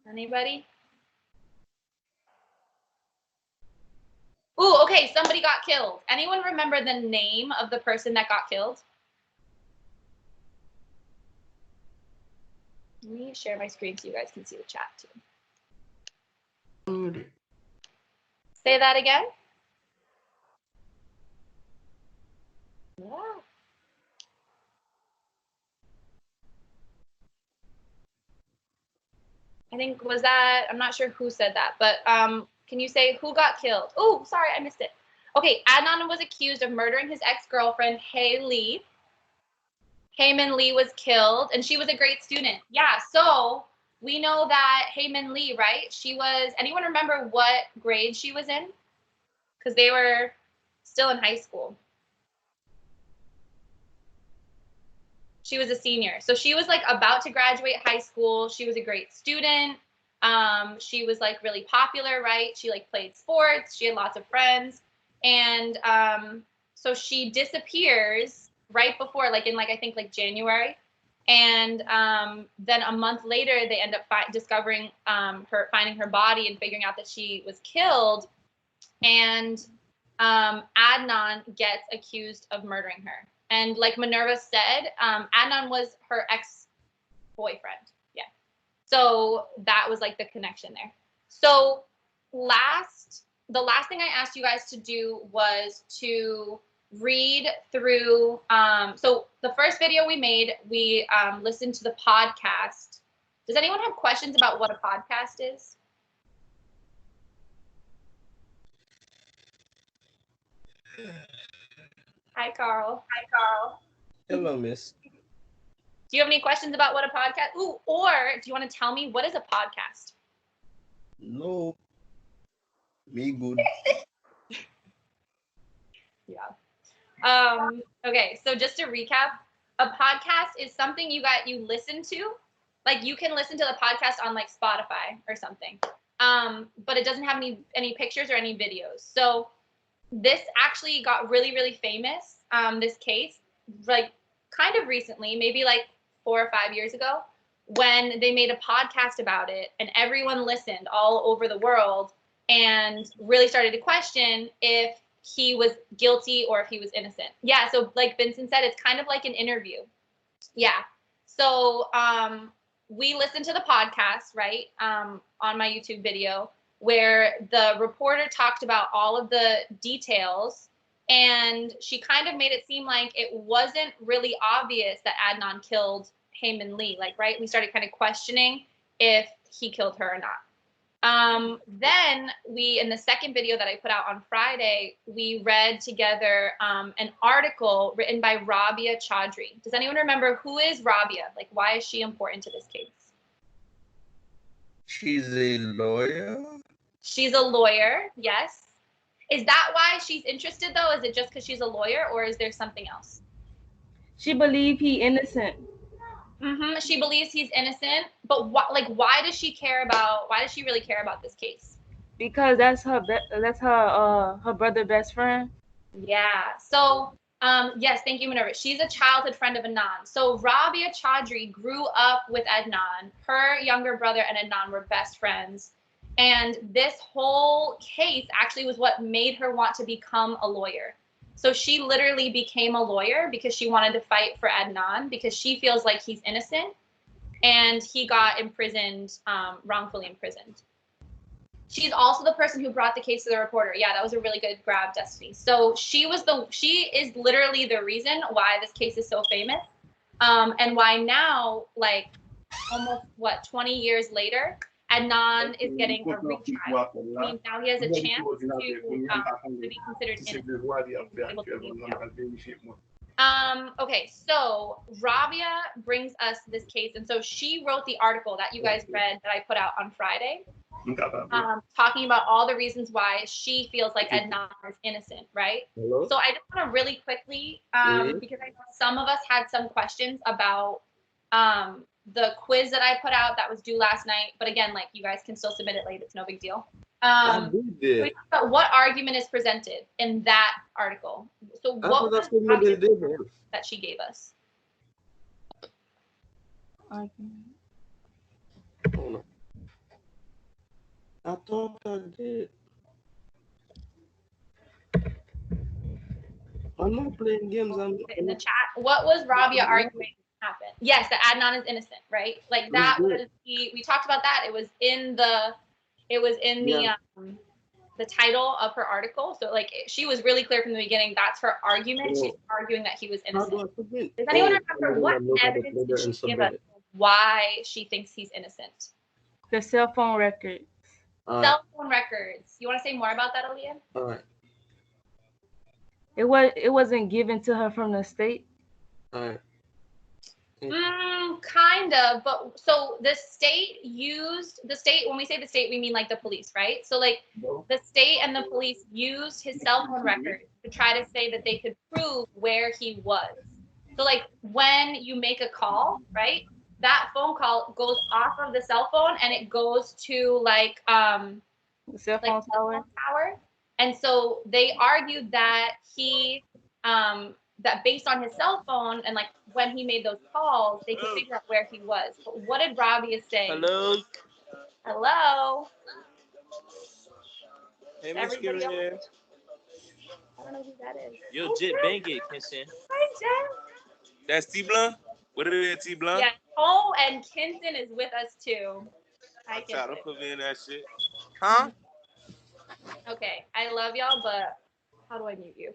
Anybody? Ooh, okay, somebody got killed. Anyone remember the name of the person that got killed? Let me share my screen so you guys can see the chat too. Say that again. Yeah. I think I'm not sure who said that, but can you say who got killed? Oh, sorry, I missed it. Okay, Adnan was accused of murdering his ex-girlfriend, Hae Lee. Hae Min Lee was killed, and she was a great student. Yeah, so we know that Hae Min Lee, right? Anyone remember what grade she was in? Because they were still in high school. She was a senior. So she was like about to graduate high school. She was a great student. She was like really popular, right? She like played sports. She had lots of friends. And so she disappears right before, like in like, I think like January. And then a month later, they end up discovering finding her body and figuring out that she was killed. And Adnan gets accused of murdering her. And like Minerva said, Adnan was her ex-boyfriend. Yeah. So that was like the connection there. So the last thing I asked you guys to do was to read through. So the first video we made, we listened to the podcast. Does anyone have questions about what a podcast is? Hi, Carl. Hi, Carl. Hello, miss. Do you have any questions about what a podcast? Ooh, or do you want to tell me what is a podcast? No. Me good. Yeah. Okay, so just to recap, a podcast is something you listen to. Like you can listen to the podcast on like Spotify or something. But it doesn't have any pictures or any videos. So this actually got really, really famous, this case, like kind of recently, maybe like 4 or 5 years ago, when they made a podcast about it and everyone listened all over the world and really started to question if he was guilty or if he was innocent. Yeah, so like Vincent said, it's kind of like an interview. Yeah. So we listened to the podcast, right, on my YouTube video, where the reporter talked about all of the details, and she kind of made it seem like it wasn't really obvious that Adnan killed Hae Min Lee. Like, right, we started kind of questioning if he killed her or not. Then in the second video that I put out on Friday, we read together an article written by Rabia Chaudhry. Does anyone remember who is Rabia? Like, why is she important to this case? She's a lawyer. She's a lawyer, yes. Is that why she's interested, though? Is it just because she's a lawyer, or is there something else? She believes he's innocent. She believes he's innocent, but why does she really care about this case? Because that's her brother best friend. Yeah. So yes, thank you, Minerva. She's a childhood friend of Adnan. So Rabia Chaudhry grew up with Adnan. Her younger brother and Adnan were best friends. And this whole case actually was what made her want to become a lawyer. So she literally became a lawyer because she wanted to fight for Adnan because she feels like he's innocent and he got imprisoned, wrongfully imprisoned. She's also the person who brought the case to the reporter. Yeah, that was a really good grab, Destiny. So she is literally the reason why this case is so famous, and why now, like almost 20 years later, Adnan is getting a retrial. I mean, now he has a chance to be considered innocent. Okay, so Rabia brings us this case, and so she wrote the article that you guys read that I put out on Friday, talking about all the reasons why she feels like Adnan is innocent, right? Hello? So I just want to really quickly, because I know some of us had some questions about the quiz that I put out that was due last night, but again, like you guys can still submit it late, it's no big deal. But what argument is presented in that article? So what was the argument that she gave us? I thought I did. I'm not playing games. In the chat, what was Rabia arguing happened? Yes, that Adnan is innocent, right? Like that was we talked about that. It was in the the title of her article. So like she was really clear from the beginning. That's her argument. She's arguing that he was innocent. Does anyone remember what evidence did she give us why she thinks he's innocent? The cell phone records. Cell phone records. You want to say more about that, Aaliyah? All right. It wasn't given to her from the state. All right. Kind of, but so the state, when we say the state, we mean like the police, right? So like the state and the police used his cell phone records to try to say that they could prove where he was. So like when you make a call, right? That phone call goes off of the cell phone and it goes to like the cell phone tower. And so they argued that he that based on his cell phone and like when he made those calls, they could figure out where he was. But what did Rabia say? Hello. Hello. Hey, Miss Kira here. I don't know who that is. Yo, Jit bang it, Kinson. Hi, Jen. That's T Blunt. What it is, T Blunt? Yeah. Oh, and Kinson is with us too. Hi, Kinson. Don't put me in that shit. Huh? Okay, I love y'all, but how do I mute you?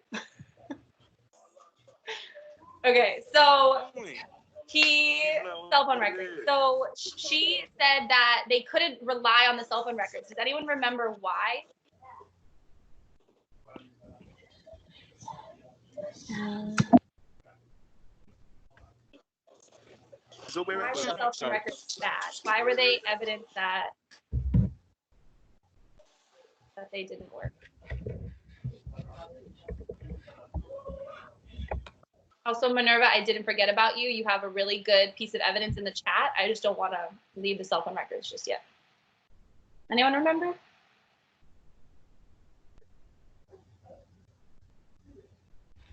Okay, so cell phone records. So she said that they couldn't rely on the cell phone records. Does anyone remember why? Why were the cell phone records bad? Why were they evidence that they didn't work? Also, Minerva, I didn't forget about you. You have a really good piece of evidence in the chat. I just don't want to leave the cell phone records just yet. Anyone remember?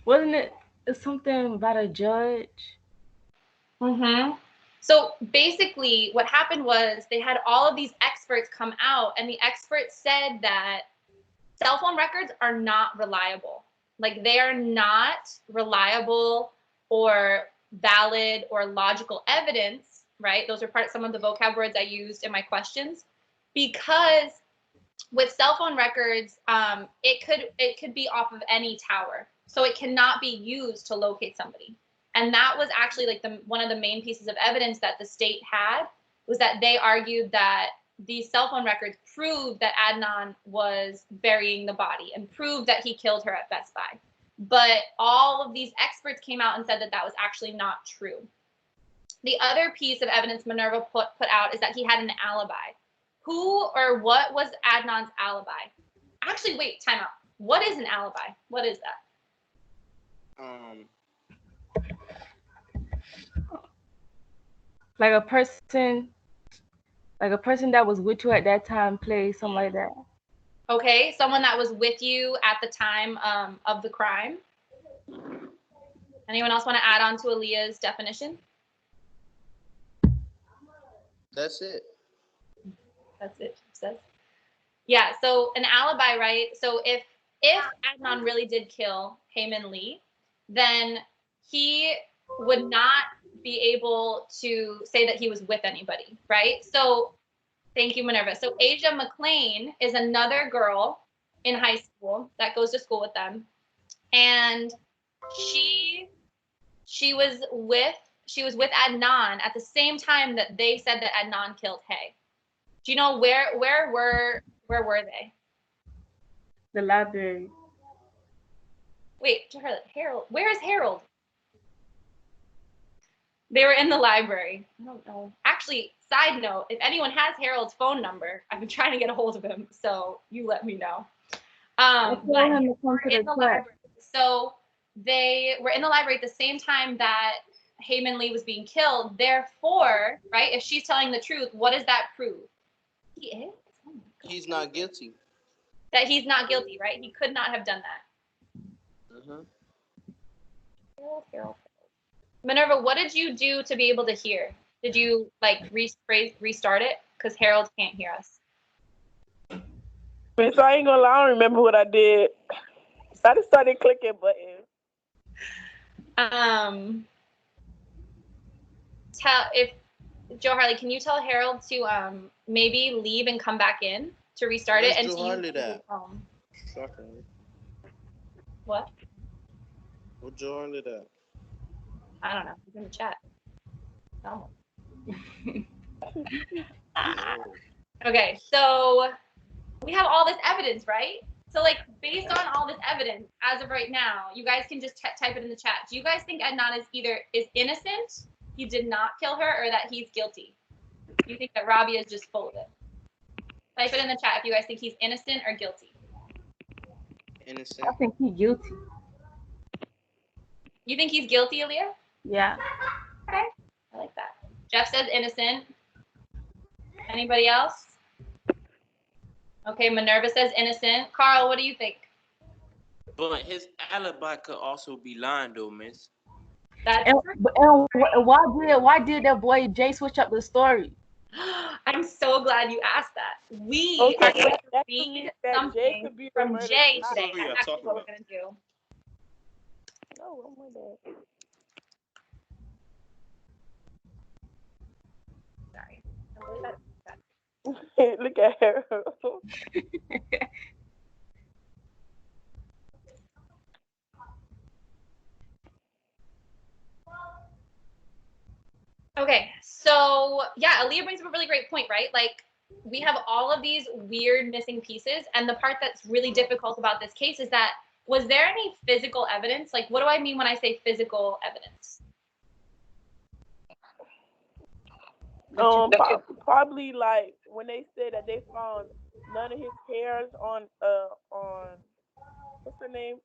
Wasn't it something about a judge? So basically what happened was they had all of these experts come out and the experts said that cell phone records are not reliable. Like they are not reliable or valid or logical evidence, right? Those are some of the vocab words I used in my questions, because with cell phone records, it could be off of any tower. So it cannot be used to locate somebody. And that was actually like one of the main pieces of evidence that the state had, was that they argued that these cell phone records proved that Adnan was burying the body and proved that he killed her at Best Buy. But all of these experts came out and said that that was actually not true. The other piece of evidence Minerva put out is that he had an alibi. Who or what was Adnan's alibi? Actually, wait, time out. What is an alibi? What is that? Like a person that was with you at that time, play something like that. Okay, someone that was with you at the time of the crime. Anyone else want to add on to Aaliyah's definition? That's it. That's it, she says. Yeah, so an alibi, right? So if Adnan really did kill Hae-Min Lee, then he would not be able to say that he was with anybody, right? So thank you, Minerva. So Asia McClain is another girl in high school that goes to school with them. And she was with Adnan at the same time that they said that Adnan killed Hae. Do you know where were they? The library. Wait, Harold. Where is Harold? They were in the library. I don't know. Actually, side note, if anyone has Harold's phone number, I've been trying to get a hold of him, so you let me know. But him to come to in the library. So they were in the library at the same time that Hae-Min Lee was being killed. Therefore, right, if she's telling the truth, what does that prove? He is? Oh my God. He's not guilty. That he's not guilty, right? He could not have done that. Harold. Minerva, what did you do to be able to hear? Did you like restart it? Because Harold can't hear us. Man, so I ain't gonna lie, I don't remember what I did. I just started clicking buttons. If Joe Harley, can you tell Harold to maybe leave and come back in to restart it and Joe to Harley use that? home? Shocking. What? What Joe Harley that? I don't know. He's in the chat. Oh. Okay, so we have all this evidence, right? So, like, based on all this evidence, as of right now, you guys can just type it in the chat. Do you guys think Adnan is innocent, he did not kill her, or that he's guilty? Do you think that Rabia is just full of it? Type it in the chat if you guys think he's innocent or guilty. Innocent. I think he's guilty. You think he's guilty, Aaliyah? Yeah. Okay, I like that. Jeff says innocent. Anybody else? Okay, Minerva says innocent. Carl, what do you think? But his alibi could also be lying, though, miss. That's And why did that boy Jay switch up the story? I'm so glad you asked that. We Okay, are going to that read means that Jay something could be the from murderer. Jay Not- today. Who y'all That's actually talking what we're about? going to do. No, oh my bad. Sorry. I'm really bad at that. Look at her. Okay, so yeah, Aaliyah brings up a really great point, right? Like, we have all of these weird missing pieces, and the part that's really difficult about this case is that, was there any physical evidence? Like, what do I mean when I say physical evidence? Probably like when they said that they found none of his hairs on what's her name?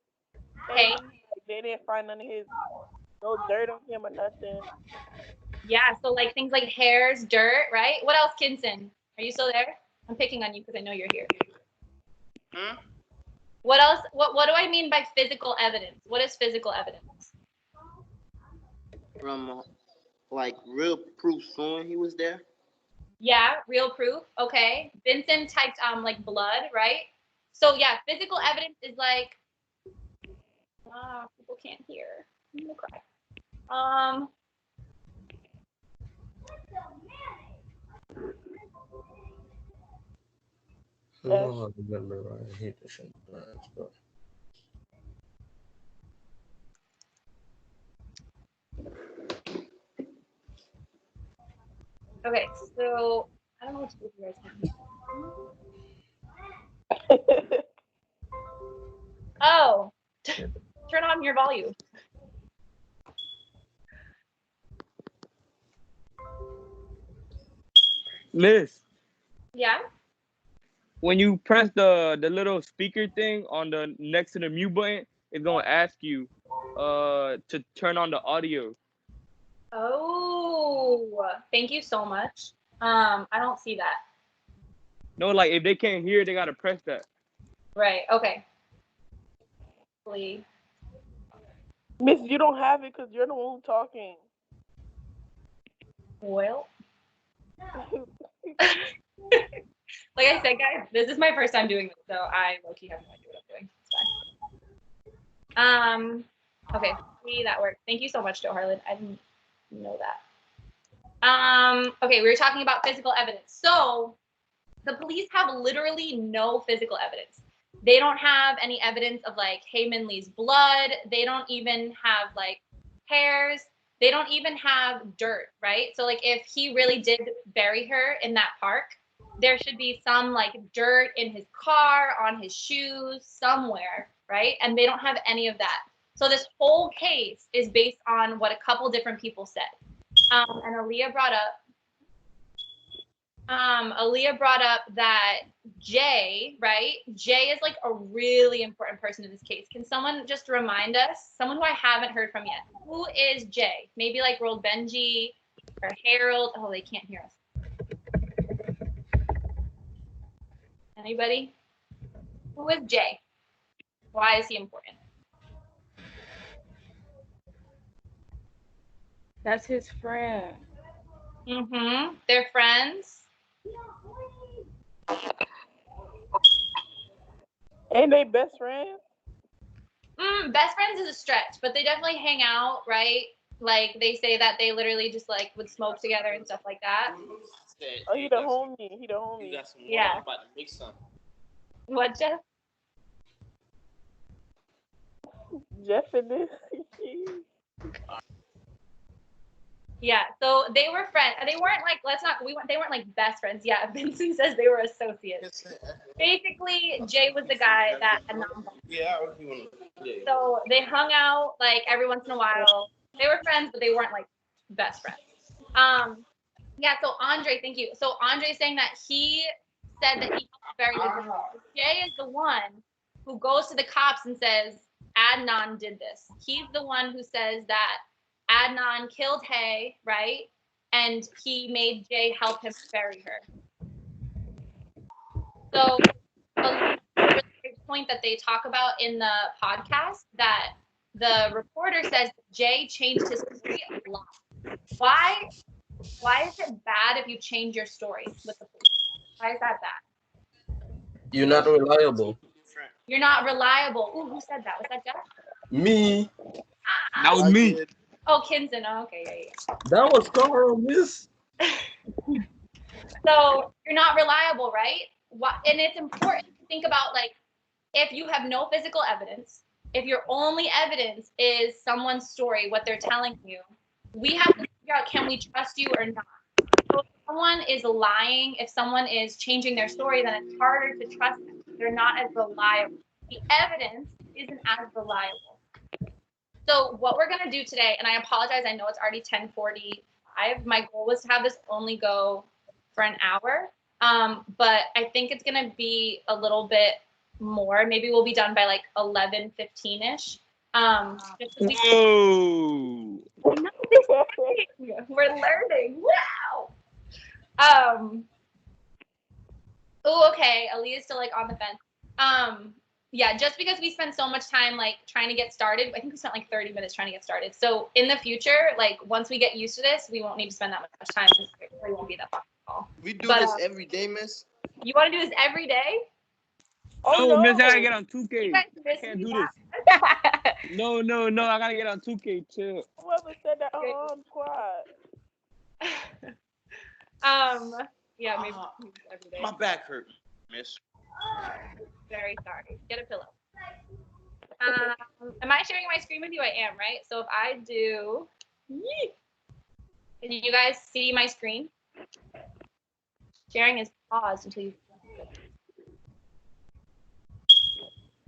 Hey. They didn't find none of his no dirt on him or nothing. Yeah, so like things like hairs, dirt, right? What else, Kinson? Are you still there? I'm picking on you because I know you're here. What else? What do I mean by physical evidence? What is physical evidence? From like real proof showing he was there. Yeah, real proof. Okay. Vincent typed like blood, right? So yeah, physical evidence is like people can't hear. I'm gonna cry. I remember. I hate this shit, but Okay, so I don't know what to do if you guys can't hear. Oh, turn on your volume. Liz, Yeah. when you press the little speaker thing on the next to the mute button, it's gonna ask you to turn on the audio. Oh, thank you so much. I don't see that. No, like if they can't hear, they gotta press that. Right. Okay. Please. Miss, you don't have it because you're the one talking. Well. Like I said, guys, this is my first time doing this, so I low-key have no idea what I'm doing. It's fine. Okay, see, that worked. Thank you so much, Joe Harlan. I didn't know that. Okay, we were talking about physical evidence. So the police have literally no physical evidence. They don't have any evidence of like Hae-Min Lee's blood. They don't even have like hairs. They don't even have dirt, right? So like if he really did bury her in that park, there should be some like dirt in his car, on his shoes, somewhere, right? And they don't have any of that. So this whole case is based on what a couple different people said. And Aaliyah brought up that Jay, right? Jay is like a really important person in this case. Can someone just remind us, someone who I haven't heard from yet, who is Jay? Maybe like Roll Benji or Harold. Oh, they can't hear us. Anybody? Who is Jay? Why is he important? That's his friend. Mm-hmm. They're friends. Ain't they best friends? Best friends is a stretch, but they definitely hang out, right? Like they say that they literally just like would smoke together and stuff like that. Said, Oh, "Hey, he the got some- homie. He the You homie. got some water? Yeah. I'm about to make some." What, Jeff? Jeff and this. Yeah, so they were friends. They weren't like they weren't like best friends. Yeah, Vincent says they were associates. Basically, Jay was the guy that had non-bond. Yeah, I was doing. Yeah. So they hung out like every once in a while. They were friends, but they weren't like best friends. Yeah, so Andre, thank you. So Andre's saying that he said that he felt very good. Jay is the one who goes to the cops and says Adnan did this. He's the one who says that Adnan killed Hay, right? And he made Jay help him bury her. So a really great point that they talk about in the podcast that the reporter says Jay changed his story a lot. Why is it bad if you change your story with the police? Why is that bad? You're not reliable. You're not reliable. Ooh, who said that? Was that Jeff? Me. That was me. Oh, Kinson. Oh, okay, yeah. That was Carl, miss. So you're not reliable, right? And it's important to think about, like, if you have no physical evidence, if your only evidence is someone's story, what they're telling you, we have to figure out, can we trust you or not? So if someone is lying, if someone is changing their story, then it's harder to trust them. They're not as reliable. The evidence isn't as reliable. So what we're gonna do today, and I apologize, I know it's already 10:45. My goal was to have this only go for an hour, but I think it's gonna be a little bit more. Maybe we'll be done by like 11:15ish. Whoa. We're learning. Wow. Oh, okay. Aaliyah's still like on the fence. Yeah, just because we spend so much time like trying to get started, I think we spent like 30 minutes trying to get started. So in the future, like once we get used to this, we won't need to spend that much time. It really won't be that long at all. We do But, this every day, miss. You want to do this every day? Oh No, no. miss, I gotta get on 2K. You guys I can't do that. this. No, I gotta get on 2K too. Whoever said that quiet. Yeah, maybe every day. My back hurt, miss. Very sorry. Get a pillow. Am I sharing my screen with you? I am, right? So if I do, can you guys see my screen? Sharing is paused until you